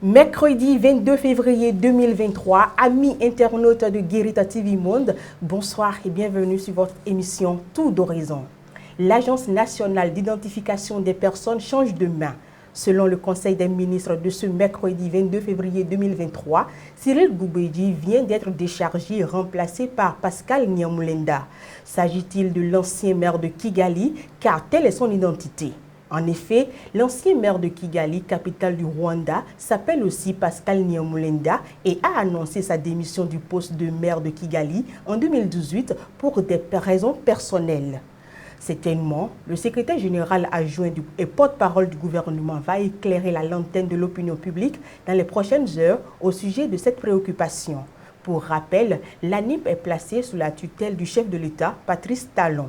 Mercredi 22 février 2023, amis internautes de Guérita TV Monde, bonsoir et bienvenue sur votre émission Tour d'horizon. L'Agence nationale d'identification des personnes change de main. Selon le Conseil des ministres de ce mercredi 22 février 2023, Cyril Goubeidi vient d'être déchargé et remplacé par Pascal Nyamulenda. S'agit-il de l'ancien maire de Kigali, car telle est son identité? En effet, l'ancien maire de Kigali, capitale du Rwanda, s'appelle aussi Pascal Nyamulenda et a annoncé sa démission du poste de maire de Kigali en 2018 pour des raisons personnelles. Certainement, le secrétaire général adjoint et porte-parole du gouvernement va éclairer la lanterne de l'opinion publique dans les prochaines heures au sujet de cette préoccupation. Pour rappel, l'ANIP est placée sous la tutelle du chef de l'État, Patrice Talon.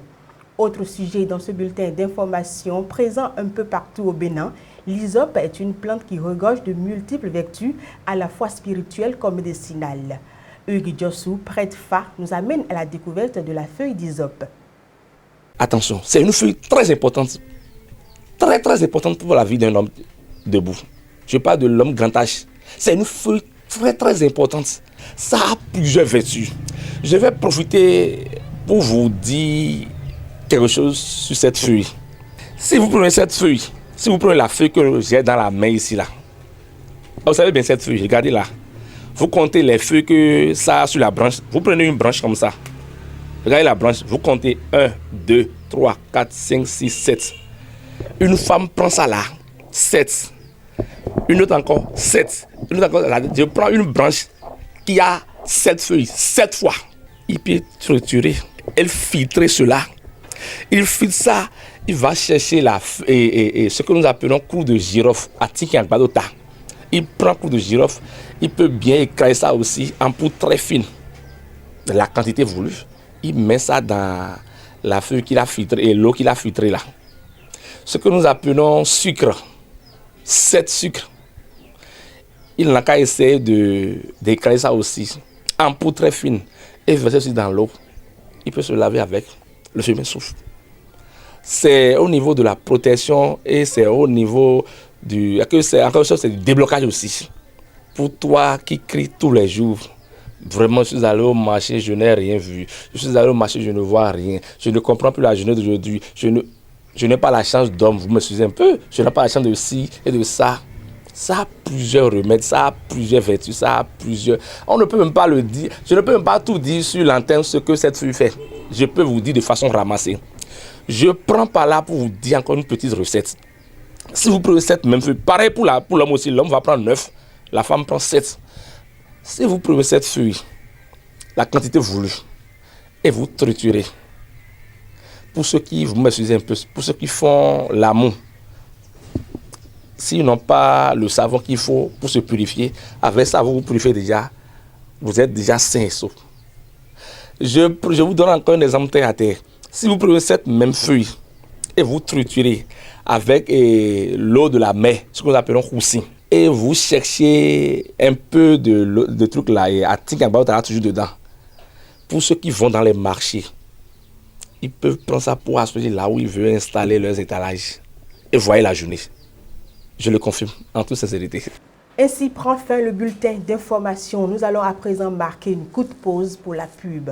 Autre sujet dans ce bulletin d'information présent un peu partout au Bénin, l'hysope est une plante qui regorge de multiples vertus à la fois spirituelles comme médicinales. Hugues Diossou, prêtre Fa, nous amène à la découverte de la feuille d'hysope. Attention, c'est une feuille très importante pour la vie d'un homme debout. Je parle de l'homme grand âge. C'est une feuille très importante. Ça a plusieurs vertus. Je vais profiter pour vous dire quelque chose sur cette feuille. Si vous prenez cette feuille, si vous prenez la feuille que j'ai dans la main ici là, vous savez bien cette feuille, regardez là. Vous comptez les feuilles que ça a sur la branche. Vous prenez une branche comme ça. Regardez la branche, vous comptez 1, 2, 3, 4, 5, 6, 7. Une femme prend ça là, 7. Une autre encore, 7. Une autre encore, là, je prends une branche qui a 7 feuilles, 7 fois. Il peut structurer, elle filtrer cela. Il filtre ça, il va chercher ce que nous appelons clou de girofle, à Tikiangbadota. Il prend clou de girofle, il peut bien écraser ça aussi en poudre très fine, de la quantité voulue. Il met ça dans la feuille qu'il a filtrée et l'eau qu'il a filtrée là. Ce que nous appelons sucre, 7 sucres. Il n'a qu'à essayer d'écraser ça aussi en poudre très fine et verser aussi dans l'eau. Il peut se laver avec. Le chemin souffle. C'est au niveau de la protection et c'est au niveau c'est du déblocage aussi. Pour toi qui crie tous les jours, vraiment, je suis allé au marché, je n'ai rien vu. Je suis allé au marché, je ne vois rien. Je ne comprends plus la journée d'aujourd'hui. Je n'ai pas la chance d'homme, vous me suivez un peu. Je n'ai pas la chance de ci et de ça. Ça a plusieurs remèdes, ça a plusieurs vertus, ça a plusieurs... On ne peut même pas le dire, je ne peux même pas tout dire sur l'antenne ce que cette feuille fait. Je peux vous dire de façon ramassée. Je prends par là pour vous dire encore une petite recette. Si vous prenez cette même feuille, pareil pour l'homme aussi, l'homme va prendre 9, la femme prend 7. Si vous prenez cette feuille, la quantité voulue, et vous triturez, pour ceux qui, vous m'excusez un peu, pour ceux qui font l'amour, s'ils n'ont pas le savon qu'il faut pour se purifier, avec ça, vous vous purifiez déjà, vous êtes déjà sain et sauf. Je vous donne encore un exemple terre à terre. Si vous prenez cette même feuille et vous triturez avec l'eau de la mer, ce que nous appelons roussin, et vous cherchez un peu de trucs là, et à Tinkabao, toujours dedans. Pour ceux qui vont dans les marchés, ils peuvent prendre ça pour assurer là où ils veulent installer leurs étalages et voyez la journée. Je le confirme en toute sincérité. Ainsi prend fin le bulletin d'information. Nous allons à présent marquer une courte pause pour la pub.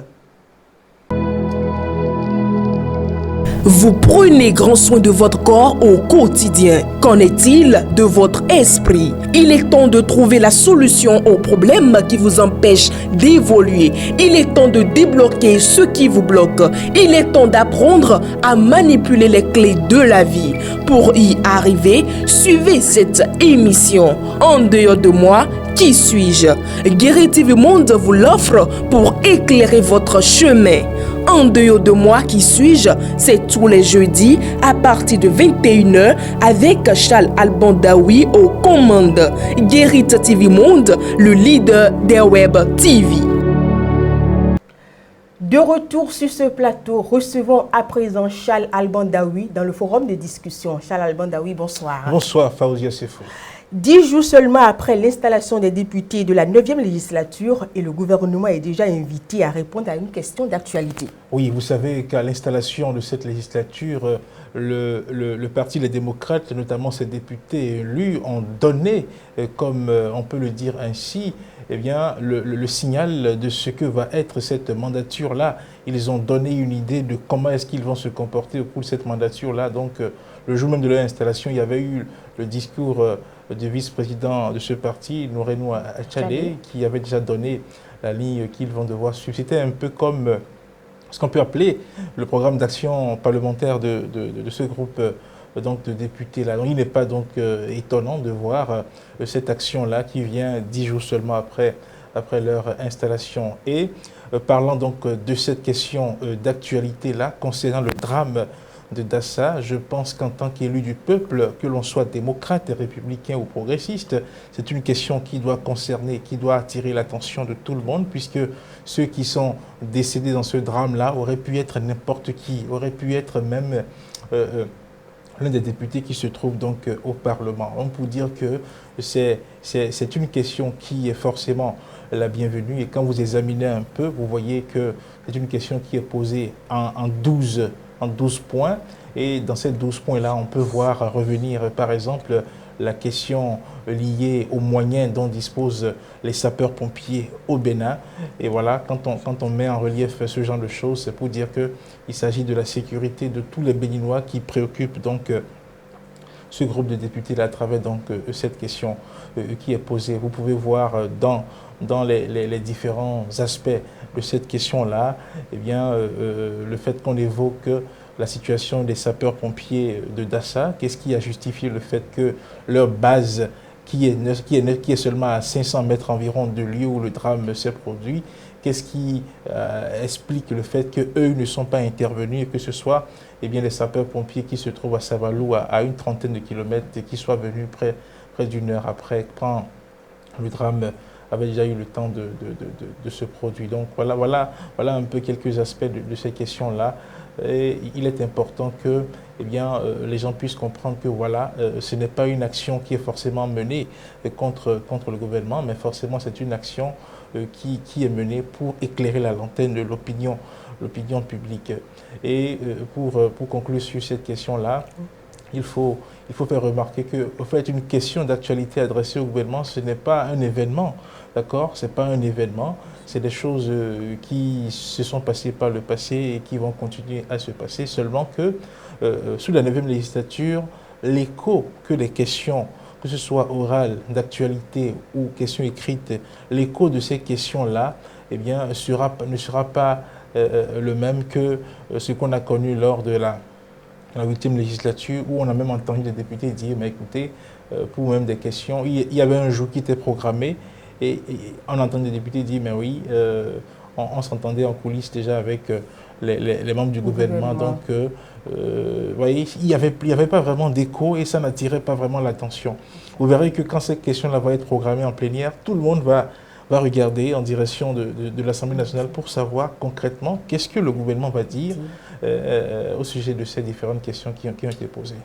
Vous prenez grand soin de votre corps au quotidien. Qu'en est-il de votre esprit? Il est temps de trouver la solution aux problèmes qui vous empêchent d'évoluer. Il est temps de débloquer ce qui vous bloque. Il est temps d'apprendre à manipuler les clés de la vie. Pour y arriver, suivez cette émission. En dehors de moi, qui suis-je? Guérita TV Monde vous l'offre pour éclairer votre chemin. En dehors de moi, qui suis-je? C'est tous les jeudis à partir de 21h avec Charles Albandaoui aux commandes. Guérita TV Monde, le leader des web TV. De retour sur ce plateau, recevons à présent Charles Albandaoui dans le forum de discussion. Charles Albandaoui, bonsoir. Bonsoir, Faouzia Sefo. 10 jours seulement après l'installation des députés de la 9e législature et le gouvernement est déjà invité à répondre à une question d'actualité. Oui, vous savez qu'à l'installation de cette législature, le Parti Les Démocrates, notamment ses députés élus, ont donné, comme on peut le dire ainsi, eh bien, le signal de ce que va être cette mandature-là. Ils ont donné une idée de comment est-ce qu'ils vont se comporter au cours de cette mandature-là. Donc, le jour même de leur installation, il y avait eu le discours du vice-président de ce parti, Nourenou Achadé, qui avait déjà donné la ligne qu'ils vont devoir suivre. C'était un peu comme ce qu'on peut appeler le programme d'action parlementaire de ce groupe donc de députés-là. Donc, il n'est pas donc étonnant de voir cette action-là qui vient 10 jours seulement après leur installation. Et parlant donc de cette question d'actualité-là, concernant le drame de Dassa, je pense qu'en tant qu'élu du peuple, que l'on soit démocrate, républicain ou progressiste, c'est une question qui doit concerner, qui doit attirer l'attention de tout le monde, puisque ceux qui sont décédés dans ce drame-là auraient pu être n'importe qui, auraient pu être même l'un des députés qui se trouve donc au Parlement. On peut dire que c'est une question qui est forcément la bienvenue, et quand vous examinez un peu, vous voyez que c'est une question qui est posée en 12 points, et dans ces 12 points-là, on peut voir revenir par exemple la question liée aux moyens dont disposent les sapeurs-pompiers au Bénin. Et voilà, quand on met en relief ce genre de choses, c'est pour dire qu'il s'agit de la sécurité de tous les Béninois qui préoccupent donc ce groupe de députés-là à travers donc cette question qui est posée. Vous pouvez voir dans les différents aspects de cette question-là, eh bien, le fait qu'on évoque la situation des sapeurs-pompiers de Dassa, qu'est-ce qui a justifié le fait que leur base, qui est seulement à 500 mètres environ du lieu où le drame s'est produit, qu'est-ce qui explique le fait qu'eux ne sont pas intervenus et que ce soit bien, les sapeurs-pompiers qui se trouvent à Savalou à une trentaine de kilomètres et qui soient venus près d'une heure après, quand le drame avait déjà eu le temps de se produire. Donc voilà un peu quelques aspects de ces questions-là. Et il est important que les gens puissent comprendre que ce n'est pas une action qui est forcément menée contre le gouvernement, mais forcément c'est une action qui est menée pour éclairer la lanterne de l'opinion publique. Et pour conclure sur cette question-là, il faut faire remarquer que, en fait, une question d'actualité adressée au gouvernement, ce n'est pas un événement, d'accord? Ce n'est pas un événement, c'est des choses qui se sont passées par le passé et qui vont continuer à se passer, seulement que sous la 9e législature, l'écho que les questions, que ce soit orales, d'actualité ou questions écrites, l'écho de ces questions-là, eh bien, ne sera pas le même que ce qu'on a connu lors de la 8e législature, où on a même entendu des députés dire, mais écoutez, pour même des questions, il y avait un jour qui était programmé, et on entend des députés dire, mais oui, on s'entendait en coulisses déjà avec les membres du gouvernement. Donc, vous voyez, il n'y avait pas vraiment d'écho et ça n'attirait pas vraiment l'attention. Vous verrez que quand cette question-là va être programmée en plénière, tout le monde va regarder en direction de l'Assemblée nationale pour savoir concrètement qu'est-ce que le gouvernement va dire au sujet de ces différentes questions qui ont été posées.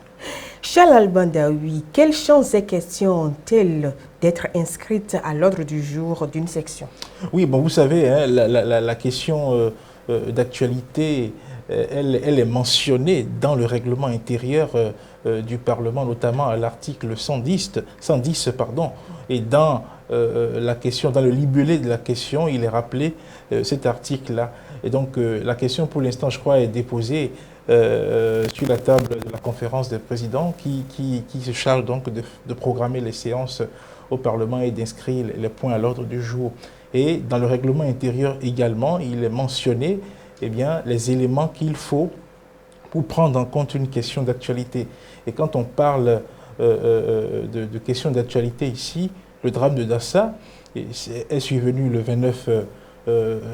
Charles Alban Daoui, quelles chances ces questions ont-elles d'être inscrites à l'ordre du jour d'une section? Oui, bon, vous savez, hein, la question d'actualité, elle est mentionnée dans le règlement intérieur du Parlement, notamment à l'article 110, et dans la question, dans le libellé de la question, il est rappelé cet article-là. Et donc, la question, pour l'instant, je crois, est déposée sur la table de la conférence des présidents qui se charge donc de programmer les séances au Parlement et d'inscrire les points à l'ordre du jour. Et dans le règlement intérieur également, il est mentionné les éléments qu'il faut pour prendre en compte une question d'actualité. Et quand on parle de questions d'actualité ici, le drame de Dassa est survenu le 29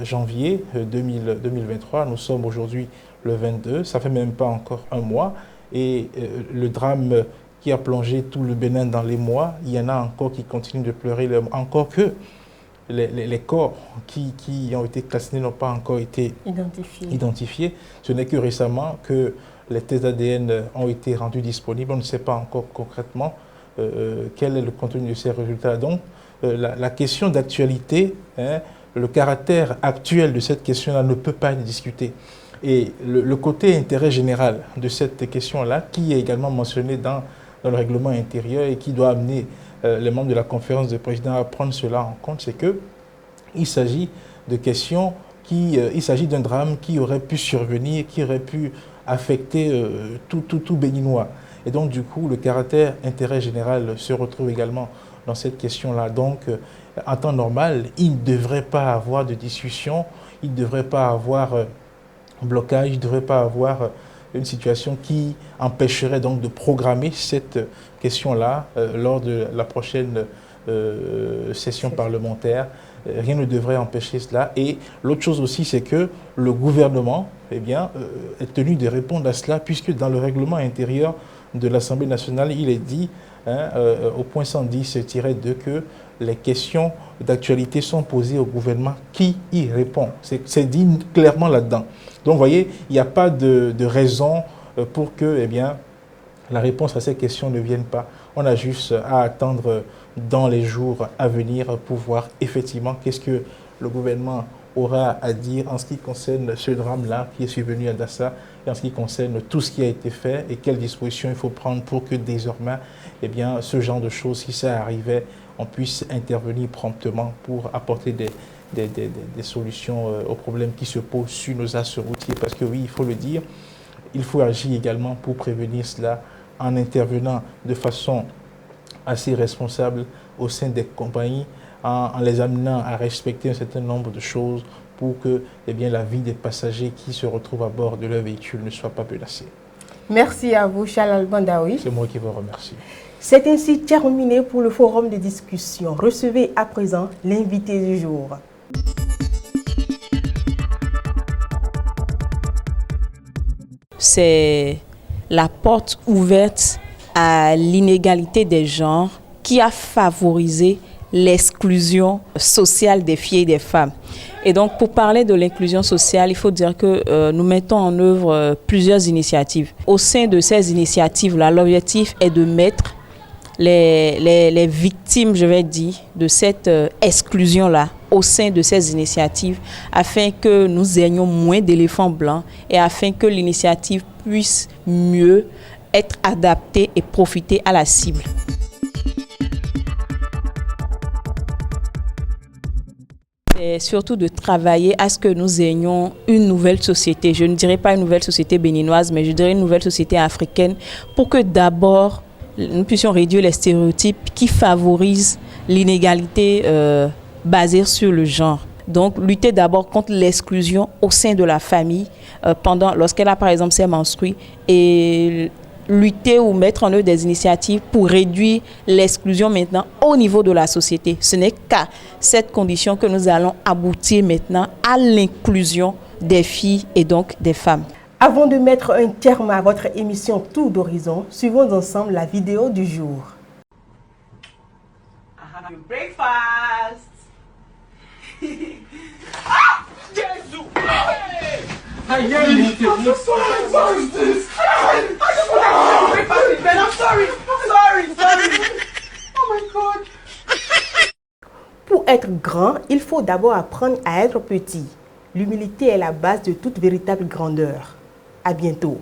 janvier 2023. Nous sommes aujourd'hui le 22, ça fait même pas encore un mois. Et le drame qui a plongé tout le Bénin dans les mois, il y en a encore qui continuent de pleurer, encore que les corps qui ont été calcinés n'ont pas encore été identifiés. Ce n'est que récemment que les tests ADN ont été rendus disponibles. On ne sait pas encore concrètement quel est le contenu de ces résultats. Donc, la question d'actualité, hein, le caractère actuel de cette question-là ne peut pas être discuté. Et le côté intérêt général de cette question-là, qui est également mentionné dans le règlement intérieur et qui doit amener les membres de la conférence des présidents à prendre cela en compte, c'est qu'il s'agit de questions il s'agit d'un drame qui aurait pu survenir, qui aurait pu affecter tout Béninois. Et donc, du coup, le caractère intérêt général se retrouve également dans cette question-là. Donc, en temps normal, il ne devrait pas avoir de discussion, il ne devrait pas avoir blocage, il ne devrait pas avoir une situation qui empêcherait donc de programmer cette question-là lors de la prochaine session parlementaire. Rien ne devrait empêcher cela. Et l'autre chose aussi, c'est que le gouvernement est tenu de répondre à cela, puisque dans le règlement intérieur de l'Assemblée nationale, il est dit, au point 110-2, que les questions d'actualité sont posées au gouvernement qui y répond. C'est dit clairement là-dedans. Donc, vous voyez, il n'y a pas de raison pour que la réponse à ces questions ne vienne pas. On a juste à attendre dans les jours à venir pour voir effectivement qu'est-ce que le gouvernement aura à dire en ce qui concerne ce drame-là qui est survenu à Dassa et en ce qui concerne tout ce qui a été fait et quelles dispositions il faut prendre pour que désormais, ce genre de choses, si ça arrivait, on puisse intervenir promptement pour apporter des solutions aux problèmes qui se posent sur nos axes routiers. Parce que oui, il faut le dire, il faut agir également pour prévenir cela en intervenant de façon assez responsable au sein des compagnies, en les amenant à respecter un certain nombre de choses pour que la vie des passagers qui se retrouvent à bord de leur véhicule ne soit pas menacée. Merci à vous, Charles Albandaoui. C'est moi qui vous remercie. C'est ainsi terminé pour le forum de discussion. Recevez à présent l'invité du jour. C'est la porte ouverte à l'inégalité des genres qui a favorisé l'exclusion sociale des filles et des femmes. Et donc, pour parler de l'inclusion sociale, il faut dire que nous mettons en œuvre plusieurs initiatives. Au sein de ces initiatives-là, l'objectif est de mettre les victimes, je vais dire, de cette exclusion-là au sein de ces initiatives afin que nous ayons moins d'éléphants blancs et afin que l'initiative puisse mieux être adaptée et profiter à la cible. C'est surtout de travailler à ce que nous ayons une nouvelle société. Je ne dirais pas une nouvelle société béninoise, mais je dirais une nouvelle société africaine pour que d'abord nous puissions réduire les stéréotypes qui favorisent l'inégalité basée sur le genre. Donc, lutter d'abord contre l'exclusion au sein de la famille lorsqu'elle a par exemple ses menstrues et lutter ou mettre en œuvre des initiatives pour réduire l'exclusion maintenant au niveau de la société. Ce n'est qu'à cette condition que nous allons aboutir maintenant à l'inclusion des filles et donc des femmes. Avant de mettre un terme à votre émission Tour d'horizon, suivons ensemble la vidéo du jour. Breakfast. Ah! Jesus! Hey! I'm so sorry. What is this? I just want to have breakfast in bed. I'm sorry. Oh my God. Pour être grand, il faut d'abord apprendre à être petit. L'humilité est la base de toute véritable grandeur. À bientôt.